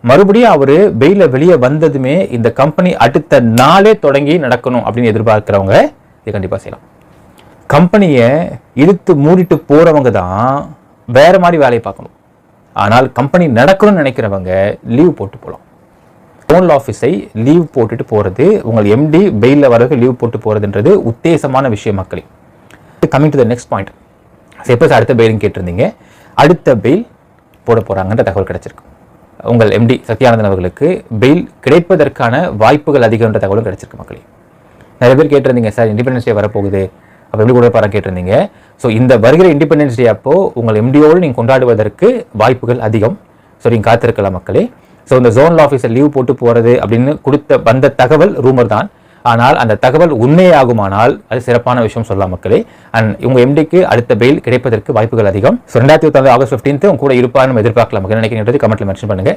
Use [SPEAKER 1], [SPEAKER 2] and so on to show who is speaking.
[SPEAKER 1] மறுபடியும் அவர் பெயில வெளியே வந்ததுமே இந்த கம்பெனி அடுத்த நாளே தொடங்கி நடக்கணும் அப்படின்னு எதிர்பார்க்கிறவங்க இது கண்டிப்பாக செய்யலாம். கம்பெனியை இழுத்து மூடிட்டு போறவங்க தான் வேற மாதிரி வேலையை பார்க்கணும். ஆனால் கம்பெனி நடக்கணும்னு நினைக்கிறவங்க லீவ் போட்டு போகலாம். ஓன் ஆஃபீஸை லீவ் போட்டுட்டு போகிறது, உங்கள் எம்டி பெயிலில் வரது லீவ் போட்டு போகிறதுன்றது உத்தேசமான விஷயம் மக்களே. Coming to the next point. எப்போ அடுத்த பெயிலும் கேட்டிருந்தீங்க. அடுத்த பெயில் போட போகிறாங்கன்ற தகவல் கிடைச்சிருக்கு. உங்கள் எம்டி சத்யானந்தன் அவர்களுக்கு பெயில் கிடைப்பதற்கான வாய்ப்புகள் அதிகன்ற தகவலும் கிடைச்சிருக்கு மக்களே. நிறைய பேர் கேட்டிருந்தீங்க, சார் இண்டிபெண்டன்ஸ் டே வரப்போகுது, அப்போ எப்படி கூட பாருங்க கேட்டிருந்தீங்க. ஸோ இந்த வருகிற இண்டிபெண்டன்ஸ் டே அப்போ உங்கள் எம்டியோடு நீங்கள் கொண்டாடுவதற்கு வாய்ப்புகள் அதிகம். ஸோ நீங்கள் காத்திருக்கலாம் மக்களே. ஸோ இந்த ஜோனல் ஆஃபீஸர் லீவ் போட்டு போகிறது அப்படின்னு வந்த தகவல் ரூமர் தான். ஆனால் அந்த தகவல் உண்மையாகுமானால் அது சிறப்பான விஷயம் சொல்லலாம் மக்களே. அண்ட் உங்கள் எம்டிக்கு அடுத்த பெயில் கிடைப்பதற்கு வாய்ப்புகள் அதிகம். ஸோ 2024 ஆகஸ்ட் 15 உங்க கூட இருப்பான்னு எதிர்பார்க்கலாம். நினைக்கிறீங்க கமெண்ட்ல மென்ஷன் பண்ணுங்க.